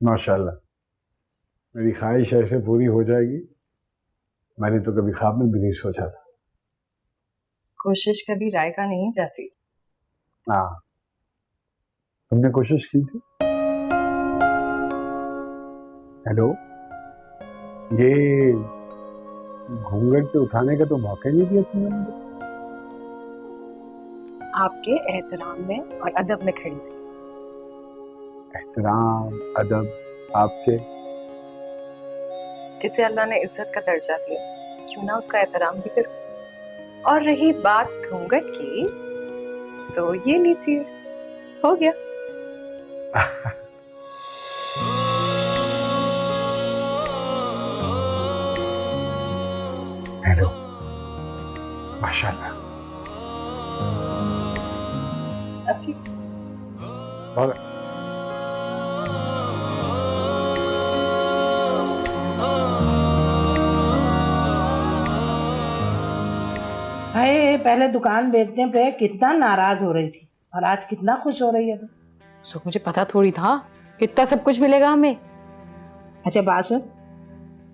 माशाल्लाह, मेरी ख्वाहिश ऐसे पूरी हो जाएगी, मैंने तो कभी ख्वाब में भी नहीं सोचा था। कोशिश कभी राय का नहीं जाती। हाँ, तुमने कोशिश की थी। हेलो, ये घूंघट पे उठाने का तो मौका ही नहीं दिया तुमने मुझे। आपके एहतराम में और अदब में खड़ी थी। एहतराम, अदब, आपके? जिसे अल्लाह ने इज्जत का दर्जा दिया, क्यों ना उसका एहतराम भी करो। और रही बात घूंघट की, तो ये लीजिए, हो गया। हेलो, माशाल्लाह, अब ठीक। बहुत हाय, पहले दुकान बेचने पे कितना नाराज हो रही थी और आज कितना खुश हो रही है तू। सो मुझे पता थोड़ी था कितना सब कुछ मिलेगा हमें। अच्छा बात सुन,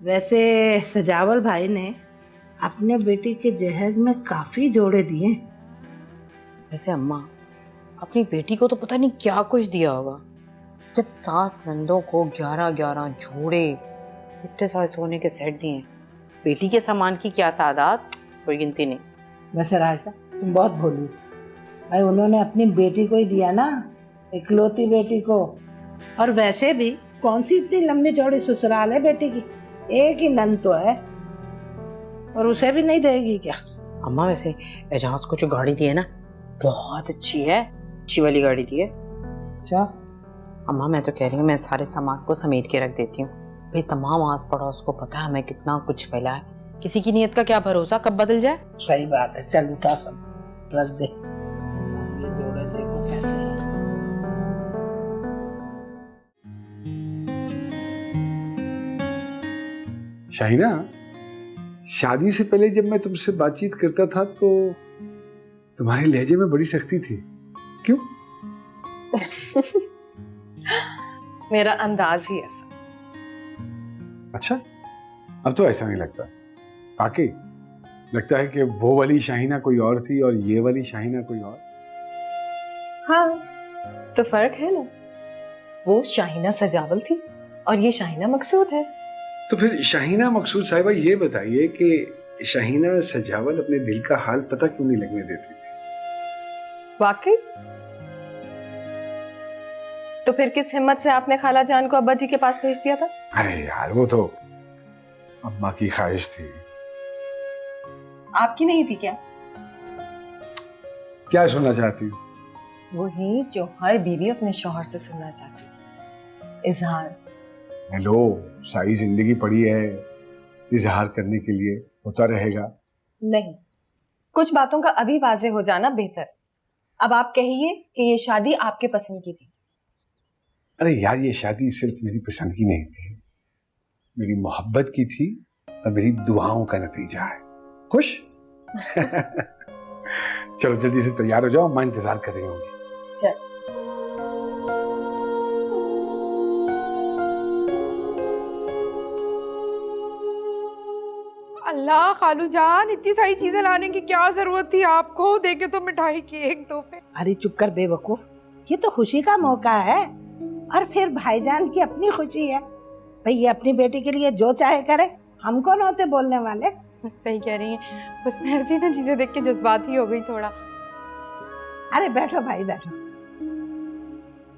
वैसे सजावल भाई ने अपने बेटी के जहेज में काफी जोड़े दिए। वैसे अम्मा, अपनी बेटी को तो पता नहीं क्या कुछ दिया होगा। जब सास नंदों को 11-11 जोड़े इतने सारे सोने के सेट दिए, बेटी के सामान की क्या तादाद, कोई गिनती नहीं। वैसे राजदा तुम बहुत भोली हो भाई, उन्होंने अपनी बेटी को ही दिया ना, इकलौती बेटी को। और वैसे भी कौन सी इतनी लंबी चौड़ी ससुराल है बेटी की, एक ही नंद तो है और उसे भी नहीं देगी क्या? अम्मा वैसे एजाज को जो गाड़ी दी है ना, बहुत अच्छी है, अच्छी वाली गाड़ी दी है। अच्छा अम्मा मैं तो कह रही हूँ मैं सारे सामान को समेट के रख देती हूँ। भाई तमाम आस पड़ोस को पता है हमें कितना कुछ मिला है, किसी की नीयत का क्या भरोसा कब बदल जाए। सही बात है, चल उठा सब रख दे। ये जोड़े देखो कैसे हैं। शाहिना, शादी से पहले जब मैं तुमसे बातचीत करता था तो तुम्हारे लहजे में बड़ी सख्ती थी, क्यों? मेरा अंदाज ही ऐसा। अच्छा, अब तो ऐसा नहीं लगता। वाकई लगता है कि वो वाली शाहिना कोई और थी और ये वाली शाहिना कोई और। हाँ, तो फर्क है ना, वो शाहिना सजावल थी और ये शाहिना मकसूद है। तो फिर शाहिना मकसूद साहिबा, ये बताइए कि शाहिना सजावल अपने दिल का हाल पता क्यों नहीं लगने देती थी? वाकई? तो फिर किस हिम्मत से आपने खाला जान को अब्बा जी के पास भेज दिया था? अरे यार, वो तो अम्मा की ख्वाहिश थी। आपकी नहीं थी क्या? क्या सुनना चाहती हूँ? वही जो हर बीवी अपने शौहर से सुनना चाहती है, इजहार। हेलो, सारी जिंदगी पड़ी है इजहार करने के लिए, होता रहेगा। नहीं, कुछ बातों का अभी वाजे हो जाना बेहतर। अब आप कहिए कि ये शादी आपके पसंद की थी। अरे यार, ये शादी सिर्फ मेरी पसंद की नहीं थी, मेरी मोहब्बत की थी और मेरी दुआओं का नतीजा है। खुश? चलो जल्दी से तैयार हो जाओ, मां इंतजार कर रही होंगी। चल। अल्लाह खालू जान, इतनी सारी चीजें लाने की क्या जरूरत थी आपको? देखे तो मिठाई केक तोहफे। अरे चुप कर बेवकूफ, ये तो खुशी का मौका है और फिर भाईजान की अपनी खुशी है। भाई ये अपनी बेटी के लिए जो चाहे करे, हम कौन होते बोलने वाले। सही कह रही हैं, बस मैं ऐसी ना चीजें देख के जज्बाती हो गई थोड़ा। अरे बैठो भाई बैठो।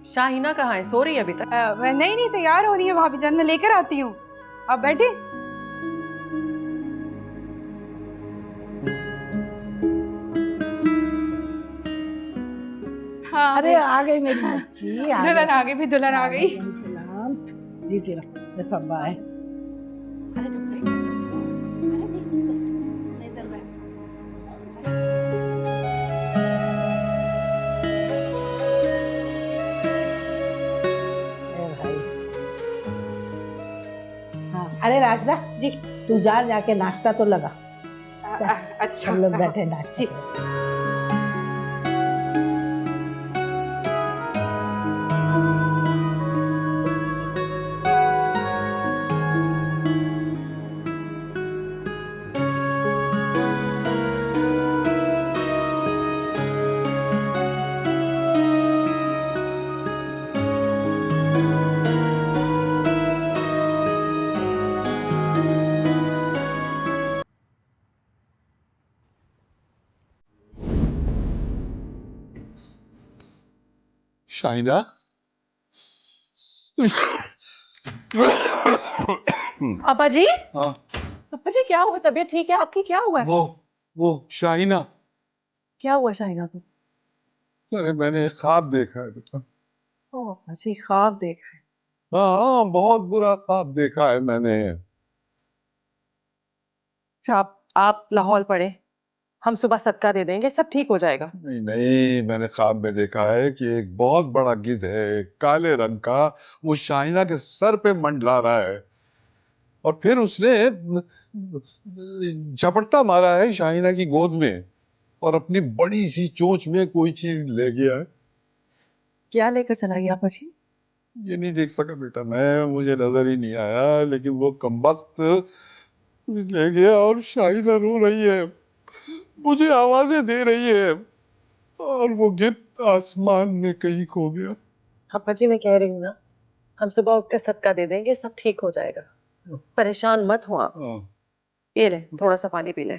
शाहिना कहाँ है? सो रही है अभी तक? नहीं तैयार हो रही है भाभी जान, मैं लेकर आती हूँ, आप बैठे। हाँ, अरे आ गई मेरी बच्ची, दुल्हन आ गई, भी दुल्हन आ गई। सलाम, जीती रहो। देखो अब्बा है। अरे तुम बैठ, अरे नहीं, इधर बैठ। भाई हाँ, अरे राजदा जी, तू जाके नाश्ता तो लगा। अच्छा, हम लोग बैठे नाश्ता। शाहिना, पापा जी, हाँ, पापा जी क्या हुआ? तबीयत ठीक है आपकी? क्या हुआ है? वो शाहिना, क्या हुआ शाहिना को? अरे मैंने एक ख्वाब देखा है बेटा। ओ पापा जी, ख्वाब देख रहे हैं। हाँ, बहुत बुरा ख्वाब देखा है मैंने। अच्छा, आप लाहौल पड़े, हम सुबह सदका दे देंगे, सब ठीक हो जाएगा। नहीं नहीं, मैंने ख्वाब में देखा है कि एक बहुत बड़ा गिद्ध है, काले रंग का, वो शाहिना के सर पे मंडला रहा है और फिर उसने झपट्टा मारा है शाहिना की गोद में और अपनी बड़ी सी चोंच में कोई चीज ले गया है। क्या लेकर चला गया पापा जी? ये नहीं देख सका बेटा मैं, मुझे नजर ही नहीं आया, लेकिन वो कमबख्त ले गया और शाहिना रो रही है, मुझे आवाजें दे रही है और वो गिद्ध आसमान में कहीं खो गया। पापा जी मैं कह रही हूँ ना, हम सुबह उठकर सदका दे देंगे, सब ठीक हो जाएगा। परेशान मत हो आप। हाँ, ये ले, थोड़ा सा पानी पी ले।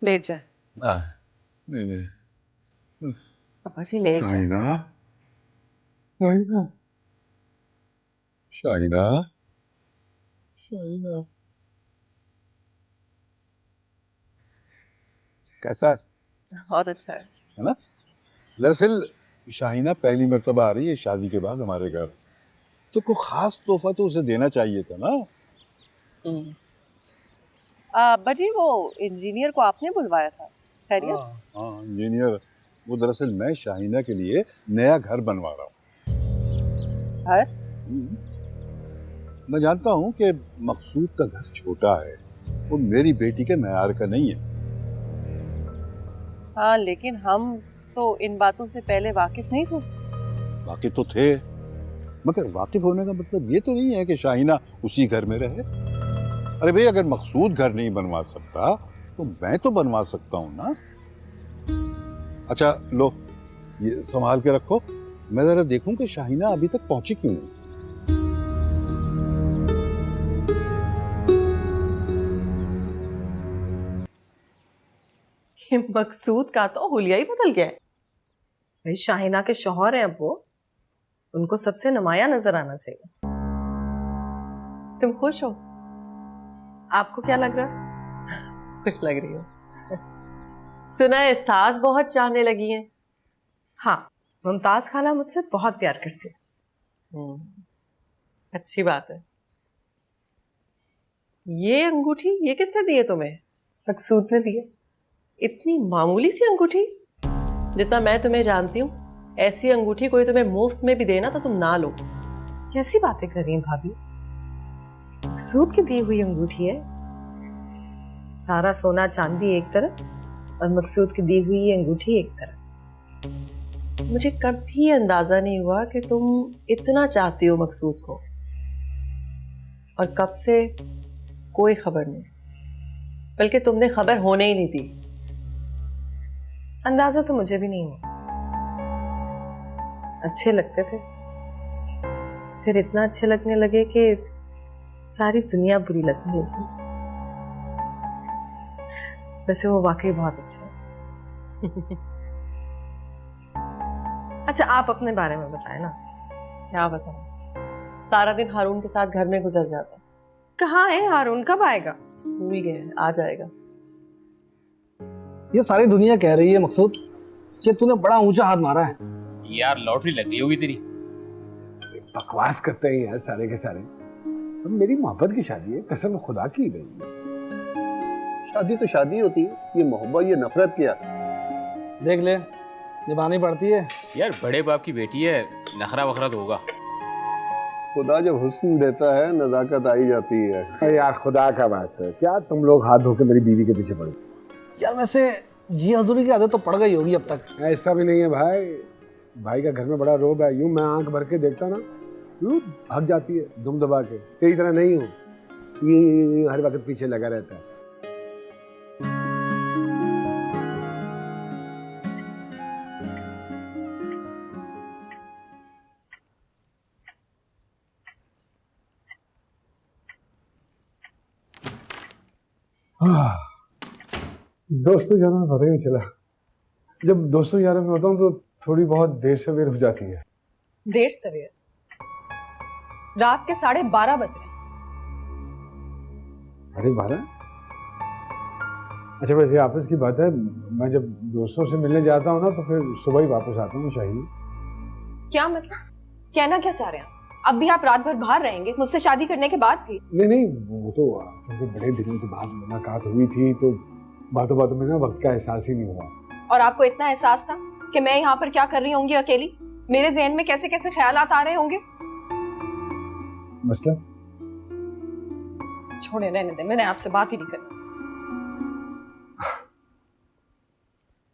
लेट जाए नहीं नहीं, पापा जी, लेट जाए। शाहिना, शाहिना, शाहिना, शाहिना, कैसा बहुत अच्छा है। है ना? दरअसल शाहिना पहली मर्तबा आ रही है शादी के बाद हमारे घर, तो कोई खास तोहफा तो उसे देना चाहिए था ना। अब्बा जी, वो इंजीनियर को आपने बुलवाया था, खैरियत? हाँ, इंजीनियर, वो दरअसल मैं शाहिना के लिए नया घर बनवा रहा हूँ। घर? मैं जानता हूँ कि मकसूद का घर छोटा है, वो मेरी बेटी के मैयार का नहीं है। हाँ, लेकिन हम तो इन बातों से पहले वाकिफ नहीं थे। वाकिफ तो थे, मगर वाकिफ होने का मतलब ये तो नहीं है कि शाहिना उसी घर में रहे। अरे भाई, अगर मकसूद घर नहीं बनवा सकता तो मैं तो बनवा सकता हूँ ना। अच्छा लो, ये संभाल के रखो, मैं जरा देखूं कि शाहिना अभी तक पहुंची क्यों नहीं। ये मकसूद का तो हुलिया ही बदल गया है। भाई शाहिना के शौहर हैं अब वो, उनको सबसे नुमाया नजर आना चाहिए। तुम खुश हो? आपको क्या लग रहा? खुश लग रही हो। सुना है सास बहुत चाहने लगी हैं। हाँ, मुमताज खाला मुझसे बहुत प्यार करती है। अच्छी बात है। ये अंगूठी ये किसने दी है तुम्हें? मकसूद ने दी है। इतनी मामूली सी अंगूठी, जितना मैं तुम्हें जानती हूँ, ऐसी अंगूठी कोई तुम्हें मुफ्त में भी देना तो तुम ना लो। कैसी बातें कर रही हैं भाभी? मकसूद की दी हुई अंगूठी है। सारा सोना चांदी एक तरफ और मकसूद की दी हुई अंगूठी एक तरफ। मुझे कभी अंदाजा नहीं हुआ कि तुम इतना चाहती हो मकसूद को, और कब से कोई खबर नहीं, बल्कि तुमने खबर होने ही नहीं दी। अंदाजा तो मुझे भी नहीं हुआ। अच्छे लगते थे, फिर इतना अच्छे लगने लगे कि सारी दुनिया बुरी लगने लगी। वैसे वो वाकई बहुत अच्छा है। अच्छा, आप अपने बारे में बताएं ना। क्या बताऊं? सारा दिन हारून के साथ घर में गुजर जाता। कहाँ है हारून? कब आएगा? स्कूल गया है, आ जाएगा। ये सारी दुनिया कह रही है मकसूद कि तूने बड़ा ऊंचा हाथ मारा है। यार लॉटरी लग गई होगी तेरी। बकवास करते हैं यार सारे के सारे। अब मेरी मोहब्बत की शादी है, कसम खुदा की गई। शादी तो शादी होती है, ये मोहब्बत ये नफरत क्या? देख ले, निभानी पड़ती है। यार बड़े बाप की बेटी है, नखरा वखरा तो होगा। खुदा जब हुस्न देता है नजाकत आई जाती है। अरे यार खुदा का बात है, क्या तुम लोग हाथ धो के मेरी बीवी के पीछे पड़े? यार वैसे जी हजूरी की आदत तो पड़ गई होगी अब तक। ऐसा भी नहीं है भाई, भाई का घर में बड़ा रोब है। यूं मैं आंख भर के देखता ना, यूं भाग जाती है दुम दबा के। तेरी तरह नहीं हूँ, ये हर वक्त पीछे लगा रहता है। दोस्तों यारों में पता ही नहीं चला। जब दोस्तों यारों में होता हूँ तो थोड़ी बहुत देर सवेर हो जाती है। देर सवेर? रात के 12:30 बज रहे हैं। 12:30? अच्छा वैसे आपस की बात है, मैं जब दोस्तों से मिलने जाता हूँ ना तो फिर सुबह ही वापस आता हूँ शाही। क्या मतलब? कहना क्या चाह रहे हैं? अब भी आप रात भर बाहर रहेंगे मुझसे शादी करने के बाद भी? नहीं, वो तो क्योंकि बड़े दिनों के बाद मुलाकात हुई थी तो बातों बातों में ना वक्त का एहसास ही नहीं हुआ। और आपको इतना एहसास था कि मैं यहाँ पर क्या कर रही होंगी अकेली? मेरे जहन में कैसे कैसे ख्यालात आ रहे होंगे। मसला? छोड़े, रहने दे, मैंने आपसे बात ही नहीं करनी।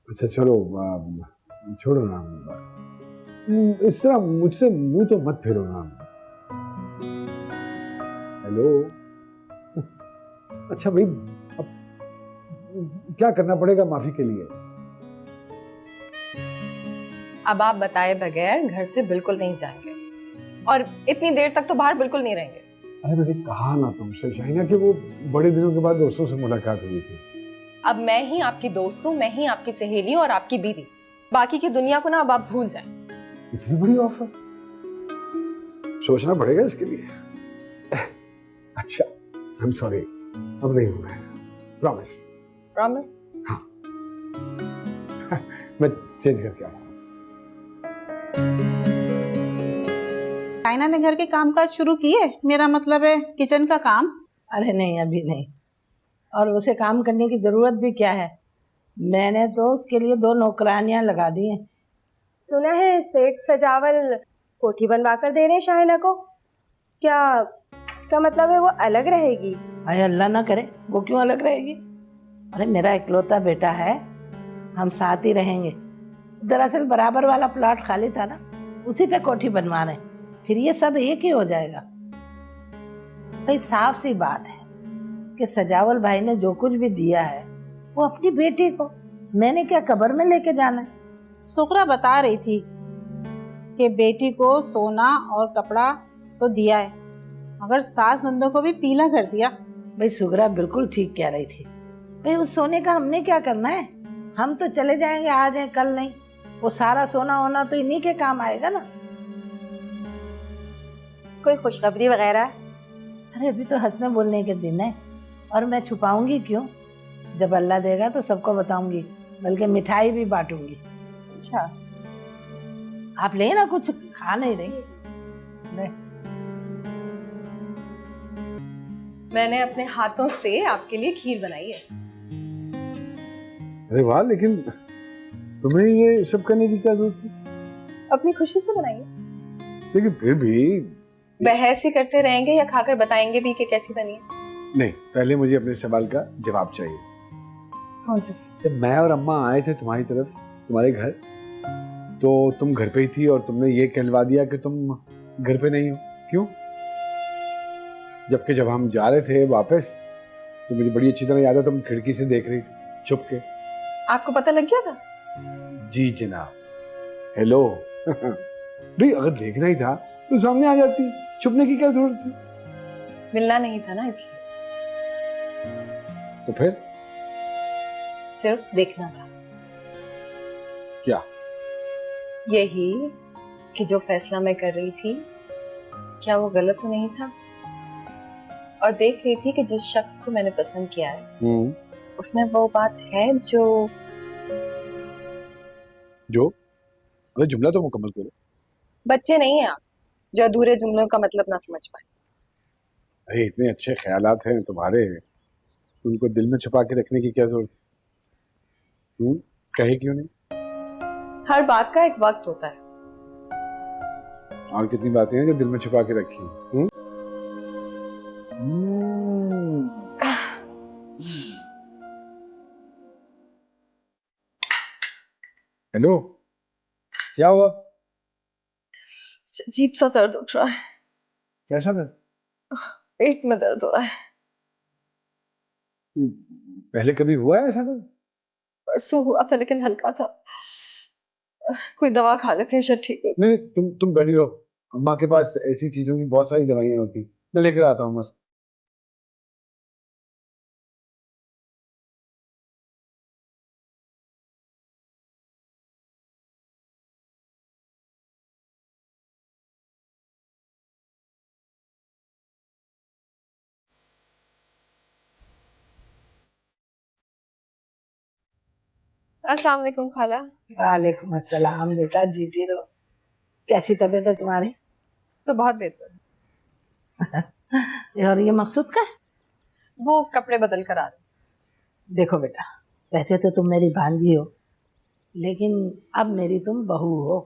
अच्छा चलो छोड़ो ना, इस तरह मुझसे मुंह तो मत फेरो ना। हेलो। अच्छा भाई, अब क्या करना पड़ेगा माफी के लिए? अब आप बताए बगैर घर से बिल्कुल नहीं जाएंगे और इतनी देर तक तो बाहर बिल्कुल नहीं रहेंगे। अरे मैंने कहा ना तुमसे शाहिना कि वो बड़े दिनों के बाद दोस्तों से मुलाकात हुई थी। अब मैं ही आपकी दोस्त हूँ, मैं ही आपकी सहेली और आपकी बीवी। बाकी की दुनिया को ना अब आप भूल जाएं। इतनी बड़ी ऑफर, सोचना पड़ेगा इसके लिए। अच्छा आई एम सॉरी, अब नहीं होगा, प्रॉमिस। प्रॉमिस? हाँ। मैं चेंज करके आ रहा हूँ। शाइना ने घर के काम काज शुरू किए? मेरा मतलब है किचन का काम। अरे नहीं, अभी नहीं। और उसे काम करने की जरूरत भी क्या है, मैंने तो उसके लिए 2 नौकरानियां लगा दी हैं। सुना है सेठ सजावल कोठी बनवा कर दे रहे हैं शाहिना को। क्या इसका मतलब है वो अलग रहेगी? अरे अल्लाह ना करे, वो क्यों अलग रहेगी? अरे मेरा इकलौता बेटा है, हम साथ ही रहेंगे। दरअसल बराबर वाला प्लॉट खाली था ना, उसी पे कोठी बनवा रहे हैं, फिर ये सब एक ही हो जाएगा। भाई साफ सी बात है कि सजावल भाई ने जो कुछ भी दिया है वो अपनी बेटी को, मैंने क्या कब्र में लेके जाना है। सुकरा बता रही थी कि बेटी को सोना और कपड़ा तो दिया है, मगर सास नंदों को भी पीला कर दिया। भाई सुगरा बिल्कुल ठीक कह रही थी। भाई उस सोने का हमने क्या करना है? हम तो चले जाएंगे, आज है कल नहीं। वो सारा सोना होना तो इन्हीं के काम आएगा ना। कोई खुशखबरी वगैरह? अरे अभी तो हंसने बोलने के दिन है, और मैं छुपाऊंगी क्यों? जब अल्लाह देगा तो सबको बताऊंगी, बल्कि मिठाई भी बांटूंगी। अच्छा आप ले ना, कुछ खा नहीं रही? ले। मैंने अपने हाथों से आपके लिए खीर बनाई है। अरे वाह, लेकिन तुम्हें ये सब करने की क्या जरूरत थी? अपनी खुशी से बनाई है। लेकिन फिर भी बहस ही करते रहेंगे या खाकर बताएंगे भी कि कैसी बनी है? नहीं, पहले मुझे अपने सवाल का जवाब चाहिए। कौन सा? जब मैं और अम्मा आए थे तुम्हारी तरफ, तुम्हारे घर, तो तुम घर पे ही थी और तुमने ये कहलवा दिया कि तुम घर पे नहीं हो। क्यों? जबकि जब हम जा रहे थे वापस तो मुझे बड़ी अच्छी तरह याद है, तुम खिड़की से देख रही थी छुप के। आपको पता लग गया था? जी जनाब। हेलो। भाई अगर देखना ही था तो सामने आ जाती, छुपने की क्या जरूरत थी? मिलना नहीं था ना, इसलिए। तो फिर सिर्फ देखना था। क्या? यही कि जो फैसला मैं कर रही थी क्या वो गलत तो नहीं था, और देख रही थी कि जिस शख्स को मैंने पसंद किया है उसमें वो बात है जो अरे जुमला तो मुकम्मल करो। बच्चे नहीं है आप जो अधूरे जुमलों का मतलब ना समझ पाए। अरे इतने अच्छे ख्यालात हैं तुम्हारे, तो उनको दिल में छुपा के रखने की क्या जरूरत है? कहे क्यों नहीं? हर बात का एक वक्त होता है। और कितनी बातें हैं जो दिल में छुपा के रखी? हेलो, क्या हुआ? अजीब सा दर्द उठ रहा है। कैसा दर्द? पेट में दर्द हो रहा है। पहले कभी हुआ है ऐसा दर्द? परसों हुआ था लेकिन हल्का था। कोई दवा खा लेते हैं, शायद ठीक हो। नहीं, तुम बैठी रहो, अम्मा के पास ऐसी चीजों की बहुत सारी दवाइयां होती, मैं लेकर आता हूँ बस। अस्सलाम वालेकुम खाला। वालेकुम अस्सलाम बेटा, जीती रहो। कैसी तबीयत है तुम्हारी? तो बहुत बेहतर। और ये मकसूद का है? वो कपड़े बदल कर आ रहे। देखो बेटा, वैसे तो तुम मेरी भांजी हो, लेकिन अब मेरी तुम बहू हो।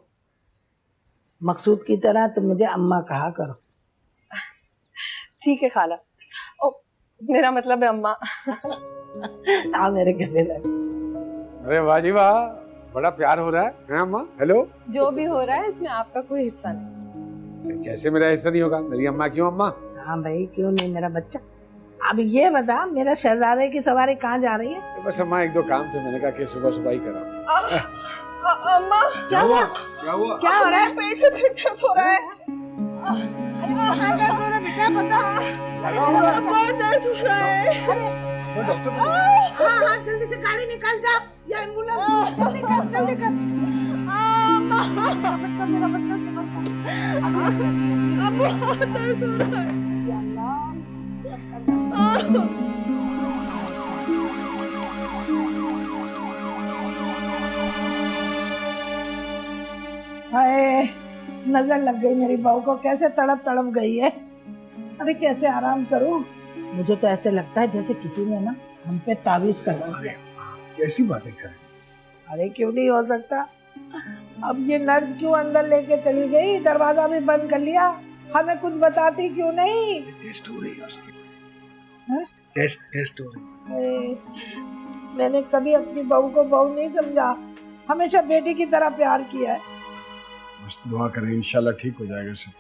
मकसूद की तरह तुम मुझे अम्मा कहा करो। ठीक है खाला। ओ, मेरा मतलब है अम्मा। आओ मेरे गले लग। अरे वाह जी वाह, बड़ा प्यार हो रहा है अम्मा। हेलो। जो भी हो रहा है इसमें आपका कोई हिस्सा नहीं। कैसे मेरा हिस्सा नहीं होगा? मेरी अम्मा क्यों अम्मा? हाँ भाई, क्यों नहीं मेरा बच्चा। अब ये बता, मेरा शहजादे की सवारी कहाँ जा रही है? तो बस अम्मा एक दो काम थे, मैंने कहा कि सुबह सुबह ही करा। अम्मा क्या हुआ? क्या हुआ? क्या हो रहा है? पेट में दर्द हो रहा है। अरे कहाँ दर्द हो रहा है बेटा, बता। बहुत दर्द हो रहा है। हाँ जल्दी से गाड़ी निकाल जा, या एम्बुलेंस जल्दी कर, जल्दी कर। बच्चा, मेरा बच्चा सबर कर। बहुत दर्द हो रहा है। या अल्लाह। हाय, नजर लग गई मेरी बहू को, कैसे तड़प तड़प गई है। अरे कैसे आराम करूं? मुझे तो ऐसे लगता है जैसे किसी ने ना हम पे तावीज करवा दिया। कैसी बातें कर? अरे क्यों नहीं हो सकता? अब ये नर्स क्यों अंदर लेके चली गई? दरवाजा भी बंद कर लिया, हमें कुछ बताती क्यों नहीं? टेस्ट हो रही है उसकी। हाँ? टेस्ट हो रही है। मैंने कभी अपनी बहू को बहू नहीं समझा, हमेशा बेटी की तरह प्यार किया है। बस दुआ करें, इंशाल्लाह ठीक हो जाएगा सब।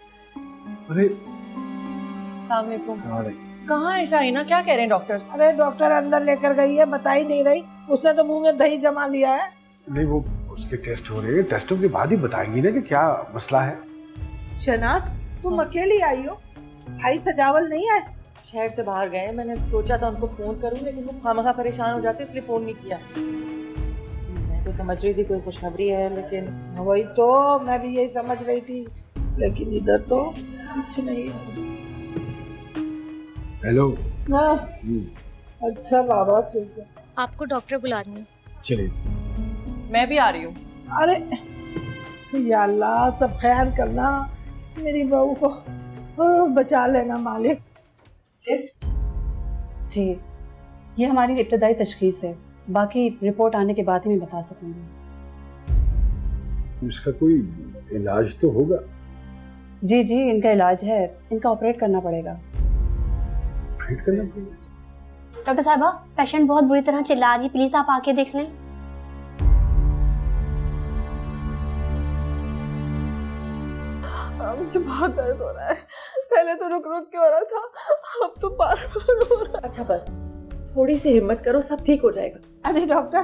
अरे कहाँ है शाहिना? क्या कह रहे हैं डॉक्टर? अरे डॉक्टर अंदर लेकर गई है, बता ही नहीं रही। उसने तो मुंह में दही जमा लिया है। नहीं, वो उसके टेस्ट हो रहे हैं, टेस्टों के बाद ही बताएंगी ना कि क्या मसला है। शहनाज, तुम अकेली आई हो? भाई सजावल नहीं है? शहर से बाहर गए, मैंने सोचा था उनको फोन करूं, लेकिन वो खामखा परेशान हो जाते इसलिए फोन नहीं किया। मैं तो समझ रही थी कोई खुशखबरी है, लेकिन वही तो मैं भी यही समझ रही थी, लेकिन इधर तो कुछ नहीं है। हेलो। हाँ। अच्छा बाबा, ठीक है। आपको डॉक्टर बुला रही है। चलिए। मैं भी आ रही हूँ। अरे या अल्लाह, सब खैर करना, मेरी बहू को बचा लेना मालिक। सिस्ट जी, ये हमारी इब्तदाई तशखीस है, बाकी रिपोर्ट आने के बाद ही मैं बता सकूंगी। इसका कोई इलाज तो होगा? जी जी, इनका इलाज है, इनका ऑपरेट करना पड़ेगा। डॉक्टर साहबा, पेशेंट बहुत बुरी तरह चिल्ला रही है, प्लीज आप आके देख लें। मुझे बहुत दर्द हो रहा है। पहले तो रुक रुक के हो रहा था, अब तो बार बार हो रहा है। अच्छा बस थोड़ी सी हिम्मत करो, सब ठीक हो जाएगा। अरे डॉक्टर,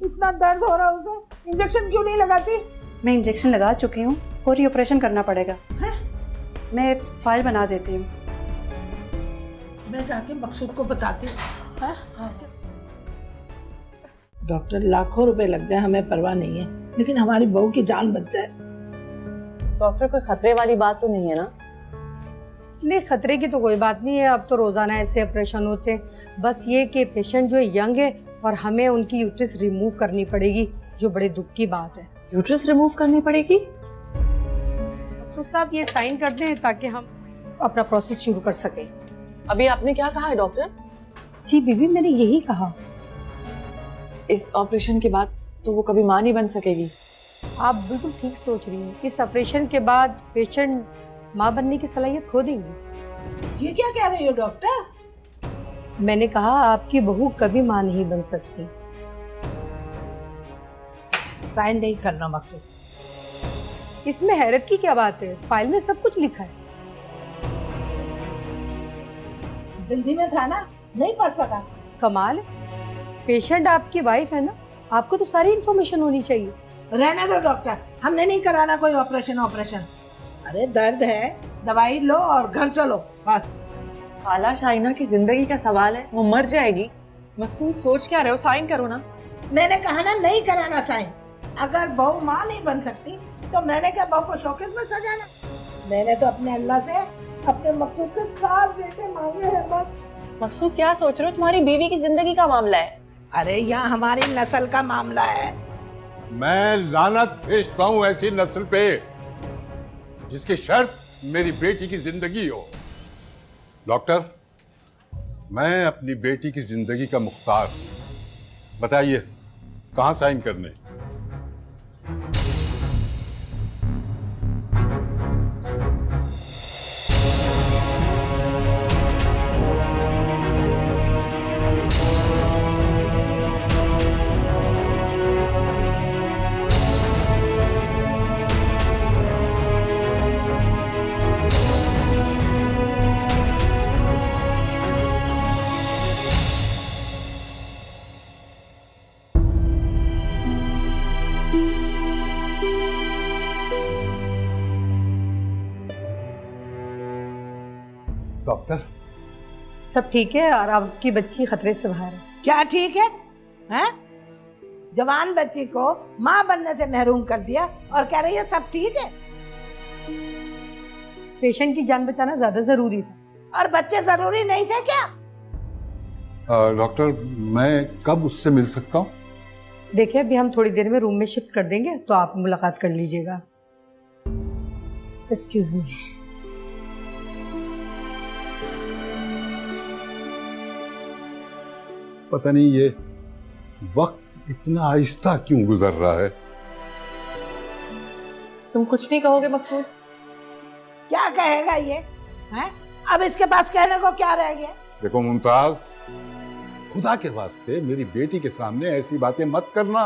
इतना दर्द हो रहा है उसे, इंजेक्शन क्यों नहीं लगाती? मैं इंजेक्शन लगा चुकी हूँ और ये ऑपरेशन करना पड़ेगा। मैं फाइल बना देती हूँ। मैं जाके मकसूद को बताती हूँ। डॉक्टर, लाखों रुपए लग जाए हमें परवाह नहीं है, लेकिन हमारी बहू की जान बच जाए। डॉक्टर, कोई खतरे वाली बात तो नहीं है ना? नहीं, खतरे की तो कोई बात नहीं है। अब तो रोजाना ऐसे ऑपरेशन होते हैं। बस ये कि पेशेंट जो यंग है और हमें उनकी यूट्रस रिमूव करनी पड़ेगी, जो बड़े दुख की बात है। यूट्रस रिमूव करनी पड़ेगी? मकसूद साहब, ये साइन कर दें ताकि हम अपना प्रोसेस शुरू कर सकें। अभी आपने क्या कहा है डॉक्टर? जी बीबी, मैंने यही कहा। इस ऑपरेशन के बाद तो वो कभी मां नहीं बन सकेगी। आप बिल्कुल ठीक सोच रही हैं। इस ऑपरेशन के बाद पेशेंट मां बनने की सलाहियत खो देंगी। ये क्या कह रही हो डॉक्टर? मैंने कहा आपकी बहू कभी मां नहीं बन सकती। साइन नहीं करना मकसूद। इसमें हैरत की क्या बात है? फाइल में सब कुछ लिखा है। जल्दी में था ना, नहीं पढ़ सका। कमाल है, पेशेंट आपकी वाइफ है ना, आपको तो सारी इन्फॉर्मेशन होनी चाहिए। रहने दो डॉक्टर, हमने नहीं कराना कोई ऑपरेशन। अरे दर्द है, दवाई लो और घर चलो बस। खाला, शाइना की जिंदगी का सवाल है, वो मर जाएगी। मकसूद, सोच क्या रहे हो? साइन करो ना। मैंने कहा ना, नहीं कराना साइन। अगर बहू माँ नहीं बन सकती तो मैंने क्या बहू को शौकेस में सजाना? मैंने तो अपने अल्लाह से अपने मकसूद के 7 बेटे मांगे हैं बस। मकसूद, क्या सोच रहे हो? तुम्हारी बीवी की जिंदगी का मामला है। अरे यहाँ हमारी नस्ल का मामला है। मैं लानत भेजता हूं ऐसी नस्ल पे जिसकी शर्त मेरी बेटी की जिंदगी हो। डॉक्टर, मैं अपनी बेटी की जिंदगी का मुख्तार हूं। बताइए कहां साइन करने? डॉक्टर, सब ठीक है और आपकी बच्ची खतरे से बाहर है। क्या ठीक है? हैं? जवान बच्ची को माँ बनने से महरूम कर दिया और कह रही है सब ठीक है। पेशेंट की जान बचाना ज्यादा जरूरी था। और बच्चे जरूरी नहीं थे क्या? डॉक्टर, मैं कब उससे मिल सकता हूँ? देखिए, अभी हम थोड़ी देर में रूम में शिफ्ट कर देंगे तो आप मुलाकात कर लीजिएगा। Excuse me. पता नहीं ये वक्त इतना आहिस्ता क्यों गुजर रहा है। तुम कुछ नहीं कहोगे मकसूद? क्या कहेगा ये? हैं? अब इसके पास कहने को क्या रह गया? देखो मुमताज, खुदा के वास्ते मेरी बेटी के सामने ऐसी बातें मत करना।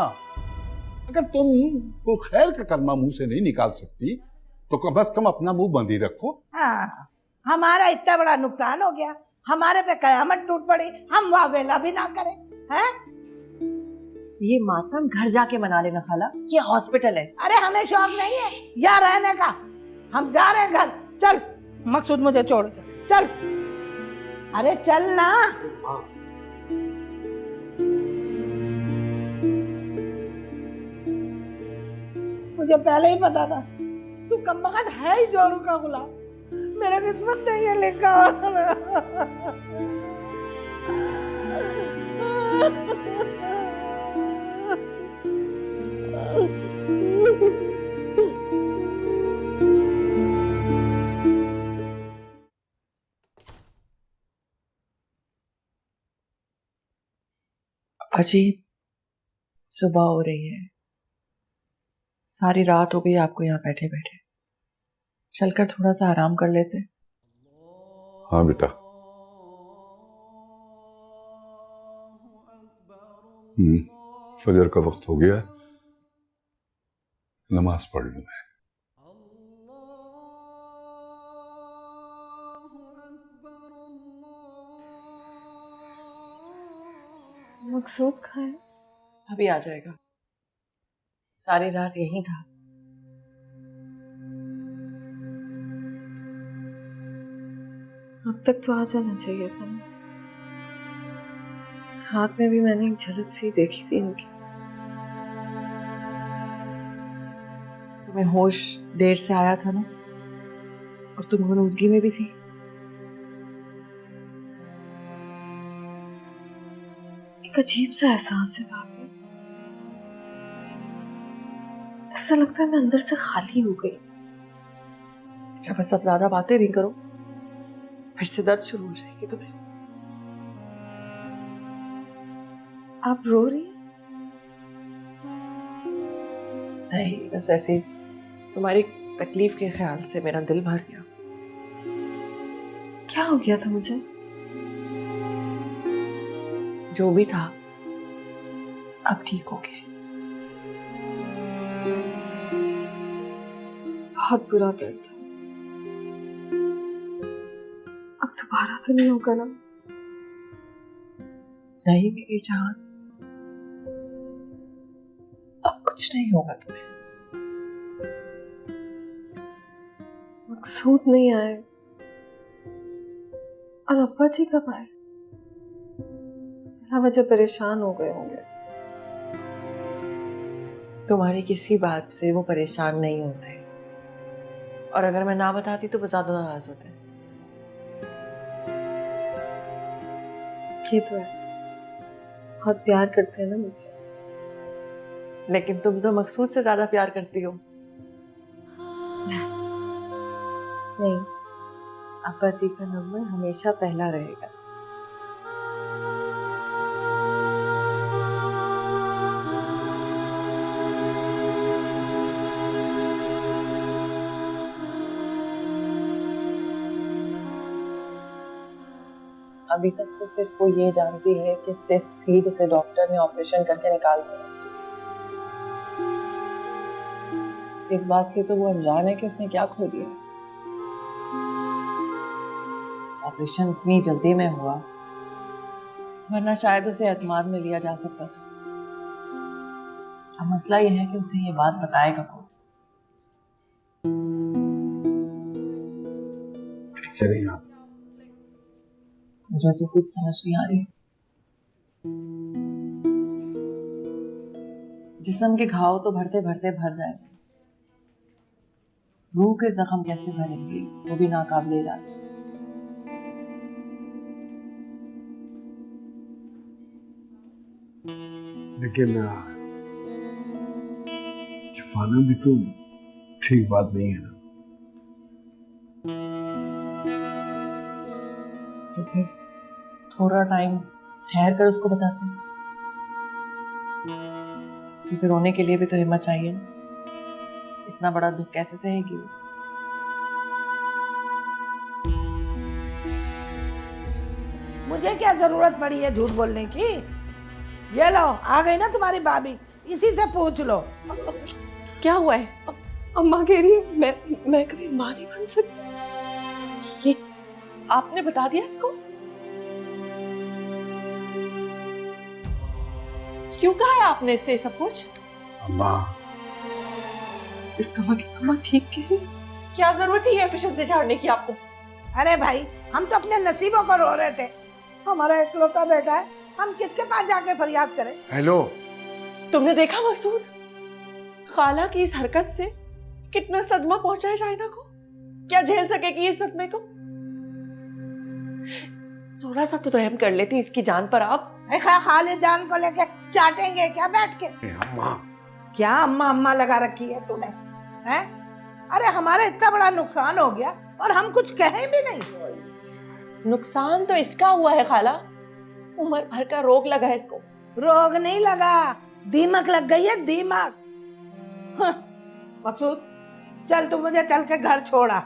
अगर तुम को खैर का कलमा मुंह से नहीं निकाल सकती तो कम से कम अपना मुंह बंद ही रखो। हाँ, हमारा इतना बड़ा नुकसान हो गया, हमारे पे कयामत टूट पड़ी, हम वावेला भी ना करें। हैं? ये मातम घर जाके मना लेना खाला, ये हॉस्पिटल है। अरे हमें शौक नहीं है यहाँ रहने का, हम जा रहे हैं घर। चल मकसूद, मुझे छोड़ के चल। अरे चल ना। मुझे पहले ही पता था तू कमबख्त है ही जोरू का गुलाम। मेरा किस्मत नहीं है लिखा। अजीब सुबह हो रही है, सारी रात हो गई आपको यहाँ बैठे बैठे। चलकर थोड़ा सा आराम कर लेते। हाँ बेटा। फजर का वक्त हो गया है, नमाज पढ़ लूं मैं। मकसूद कहाँ है? अभी आ जाएगा, सारी रात यहीं था। अब तक तो आ जाना चाहिए था। रात में भी मैंने एक झलक सी देखी थी इनकी। तुम्हें होश देर से आया था ना, और तुम गनूदगी में भी थी। एक अजीब सा एहसास है भाभी, ऐसा लगता है मैं अंदर से खाली हो गई। अच्छा बस अब ज्यादा बातें नहीं करो, फिर से दर्द शुरू हो जाएगी तुम्हें। आप रो रही? नहीं, बस ऐसे तुम्हारी तकलीफ के ख्याल से मेरा दिल भर गया। क्या हो गया था मुझे? जो भी था अब ठीक हो गया। बहुत बुरा दर्द था। अब दोबारा तो नहीं होगा ना? नहीं मेरी जान, अब कुछ नहीं होगा तुम्हें। मकसूद नहीं आए और अब्बा जी कब आए? बिना वजह परेशान हो गए होंगे। तुम्हारी किसी बात से वो परेशान नहीं होते, और अगर मैं ना बताती तो वो ज्यादा नाराज होते। ये तो है, बहुत प्यार करते हैं ना मुझसे। लेकिन तुम तो मकसूद से ज्यादा प्यार करती हो। नहीं, अब्बा जी का नंबर हमेशा पहला रहेगा। अभी तक तो सिर्फ वो ये जानती है कि सिस्ट थी जिसे डॉक्टर ने ऑपरेशन करके निकाल दिया। इस बात से तो वो अनजान है कि उसने क्या खो दिया। ऑपरेशन इतनी जल्दी में हुआ, वरना शायद उसे एतमाद में लिया जा सकता था। अब मसला ये है कि उसे ये बात बताएगा कौन। ठीक है नहीं आप, मुझे तो कुछ समझ नहीं आ रही। जिस्म के घाव तो भरते भरते भर जाएंगे, रूह के जख्म कैसे भरेंगे वो भी नाकाबिले इलाज। लेकिन छुपाना भी तो ठीक बात नहीं है ना। तो फिर थोड़ा टाइम ठहर कर उसको बताते हैं। क्योंकि रोने के लिए भी तो हिम्मत चाहिए ना। इतना बड़ा दुख कैसे सहेगी वो। मुझे क्या जरूरत पड़ी है झूठ बोलने की? ये लो, आ गई ना तुम्हारी भाभी, इसी से पूछ लो। क्या हुआ है? अम्मा कह रही है मैं कभी मां नहीं बन सकती। ये आपने बता दिया इसको? क्यों कहा है आपने इससे सब कुछ? अम्मा, इसका मतलब अम्मा ठीक कह रही है। क्या जरूरत थी एफिशिएंसी झाड़ने की आपको? अरे भाई, हम तो अपने नसीबों को रो रहे थे। हमारा इकलौता बेटा है, हम किसके पास जाके फरियाद करें? हेलो, तुमने देखा मकसूद, खाला की इस हरकत से कितना सदमा पहुंचा है शाइना को? क्या झेल सकेगी इस सदमे को? थोड़ा सा तो रहम कर लेती इसकी जान पर आप। खाली जान को लेके चाटेंगे क्या बैठ के? अम्मा, क्या अम्मा अम्मा लगा रखी है तूने? हैं? अरे हमारा इतना बड़ा नुकसान हो गया और हम कुछ कहें भी नहीं। नुकसान तो इसका हुआ है खाला, उम्र भर का रोग लगा है इसको। रोग नहीं लगा, दीमक लग गई है, दीमक। मकसूद, चल तू मुझे चल के घर छोड़ा।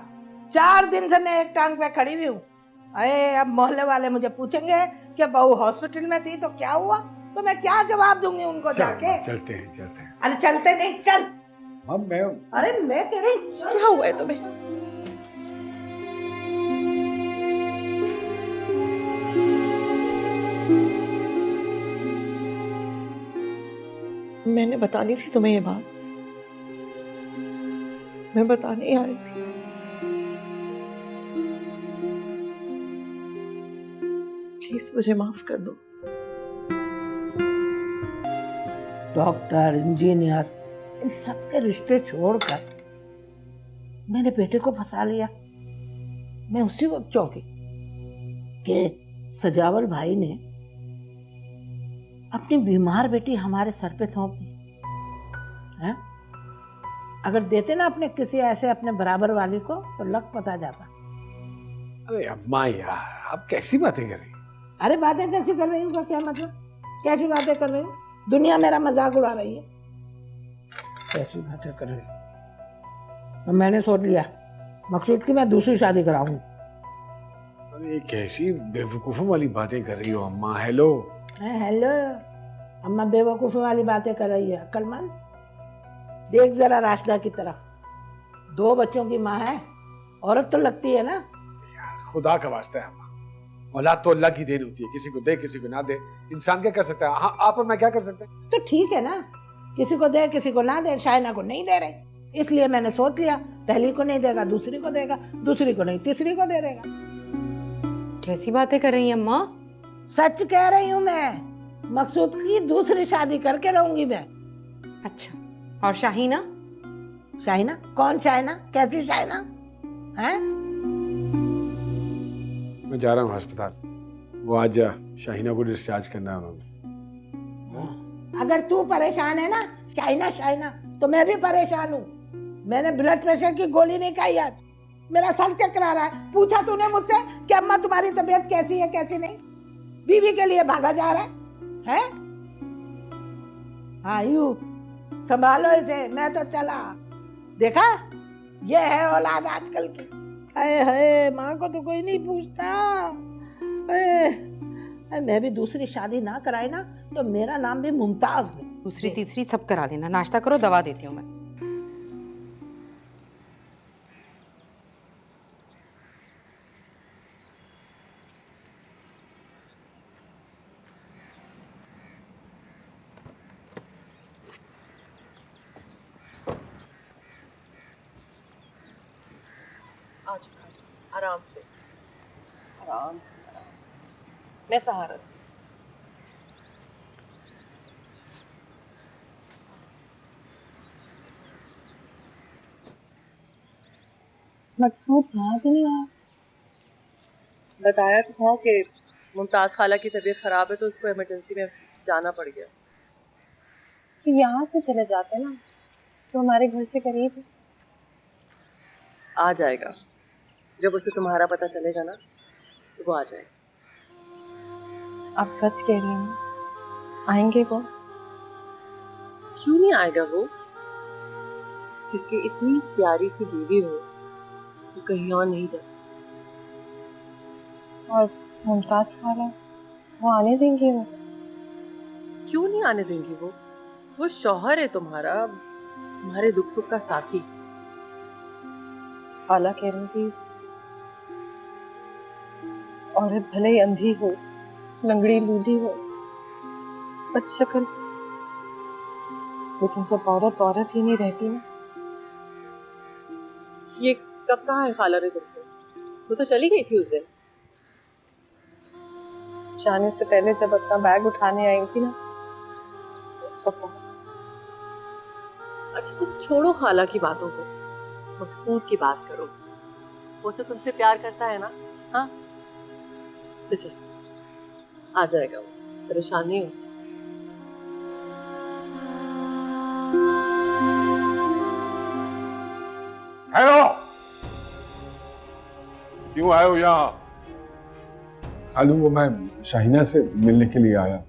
4 दिन से मैं एक टांग पे खड़ी हुई हूँ। अरे अब मोहल्ले वाले मुझे पूछेंगे कि बहू हॉस्पिटल में थी तो क्या हुआ, तो मैं क्या जवाब दूंगी उनको जाके? चलते हैं। अरे चलते नहीं, चल। अब मैं, अरे मैं कह रही, क्या हुआ है तुम्हें? मैंने बतानी थी तुम्हें ये बात, मैं बताने ही आ रही थी। प्लीज मुझे माफ कर दो। डॉक्टर, इंजीनियर, इन सब के रिश्ते छोड़कर मेरे बेटे को फंसा लिया। मैं उसी वक्त चौंकी कि सजावल भाई ने अपनी बीमार बेटी हमारे सर पे सौंप दी है। अगर देते ना अपने किसी ऐसे अपने बराबर वाली को तो लग पता जाता। अरे अम्मा यार, आप कैसी बातें कर रही? अरे बातें कैसी कर रही हूँ का क्या मतलब? कैसी बातें कर रही हूँ? दुनिया मेरा मजाक उड़ा रही है। कैसी बातें कर रही हूँ? तो मैंने सोच लिया मकसूद की मैं दूसरी शादी कराऊंगी। अरे कैसी बेवकूफों वाली बातें कर रही हो अम्मा? हेलो हेलो, अम्मा बेवकूफ़ी वाली बातें कर रही है। अक्लमंद, देख जरा राशिदा की तरफ। 2 बच्चों की माँ है, औरत तो लगती है ना। खुदा का वास्ता है अम्मा, औलाद तो अल्लाह की देन होती है, किसी को दे किसी को ना दे, इंसान क्या कर सकता है? हाँ, आप और मैं क्या कर सकते हैं? तो ठीक है ना, किसी को दे किसी को ना दे। शाइना को नहीं दे रहे, इसलिए मैंने सोच लिया पहली को नहीं देगा दूसरी को देगा, दूसरी को नहीं तीसरी को दे देगा। कैसी बातें कर रही हैं अम्मा? सच कह रही हूँ मैं, मकसूद की दूसरी शादी करके रहूंगी मैं। अच्छा, और शाहीना? शाहीना? कौन शाहीना? कैसी शाहीना है? मैं जा रहा हूँ अस्पताल, वो आज शाहीना को डिस्चार्ज करना है उन्होंने। अगर तू परेशान है ना शाइना शाइना, तो मैं भी परेशान हूँ। मैंने ब्लड प्रेशर की गोली नहीं खाई आज, मेरा सर चकरा रहा है। पूछा तूने मुझसे कि अम्मा तुम्हारी तबीयत कैसी है कैसी नहीं? बीवी के लिए भागा जा रहा है? हाँ यू संभालो इसे, मैं तो चला। देखा, ये है औलाद आजकल की। हाय हाय, माँ को तो कोई नहीं पूछता। मैं भी दूसरी शादी ना कराए ना तो मेरा नाम भी मुमताज है। दूसरी तीसरी सब करा लेना, नाश्ता करो, दवा देती हूँ मैं। आज आराम से आराम से आराम से, मैं सहारा देती हूँ। मकसूद यहाँ भी नहीं आया। बताया तो था कि मुमताज़ खाला की तबीयत ख़राब है तो उसको इमरजेंसी में जाना पड़ गया। तो यहाँ से चले जाते ना, तो हमारे घर से करीब है। आ जाएगा, जब उसे तुम्हारा पता चलेगा ना तो वो आ जाएगा। आप सच कह रही हैं ना? आएंगे वो? क्यों नहीं आएगा वो? जिसकी इतनी प्यारी सी बीवी हो तो कहीं और नहीं जाए। और मुमताज खाला, वो आने देंगे? वो क्यों नहीं आने देंगी? वो शौहर है तुम्हारा, तुम्हारे दुख सुख का साथी। खाला कह रही थी औरत भले ही अंधी हो, लंगड़ी लूली हो, बदशक्ल, लेकिन जब औरत औरत ही नहीं रहती ना। ये कब कहा है खाला ने तुमसे? वो तो चली गई थी उस दिन। जाने से पहले जब अपना बैग उठाने आई थी ना, उस वक्त। अच्छा तुम छोड़ो खाला की बातों को, मकसूद की बात करो। वो तो तुमसे प्यार करता है ना? हाँ तो चल, आ जाएगा वो, परेशान नहीं हो। हेलो, क्यों आए हो यहाँ? खालू, वो मैं शाहिना से मिलने के लिए आया।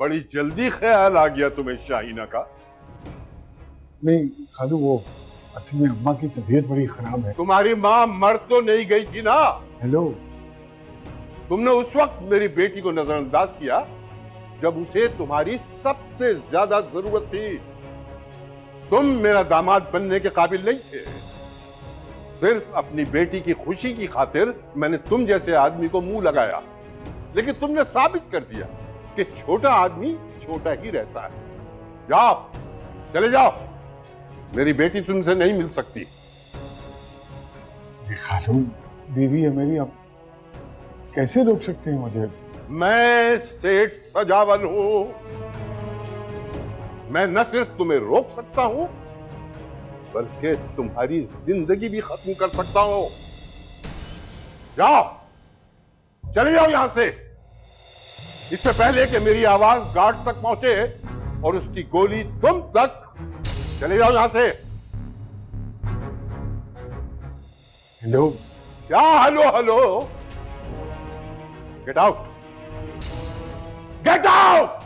बड़ी जल्दी ख्याल आ गया तुम्हें शाहिना का? नहीं खालू, वो असल में अम्मा की तबीयत बड़ी खराब है। तुम्हारी माँ मर तो नहीं गई थी ना? हेलो, तुमने उस वक्त मेरी बेटी को नजरअंदाज किया जब उसे तुम्हारी सबसे ज्यादा जरूरत थी। तुम मेरा दामाद बनने के काबिल नहीं थे। सिर्फ अपनी बेटी की खुशी की खातिर मैंने तुम जैसे आदमी को मुंह लगाया, लेकिन तुमने साबित कर दिया कि छोटा आदमी छोटा ही रहता है। जाओ, चले जाओ, मेरी बेटी तुमसे नहीं मिल सकती। खालू, बीवी है मेरी, आप कैसे रोक सकते हैं मुझे? मैं सेठ सजावल हूं। मैं न सिर्फ तुम्हें रोक सकता हूं, बल्कि तुम्हारी जिंदगी भी खत्म कर सकता हूं। जाओ, चले जाओ यहां से, इससे पहले कि मेरी आवाज गार्ड तक पहुंचे और उसकी गोली तुम तक। चले जाओ यहां से। हेलो, क्या hello hello? Get out, get out.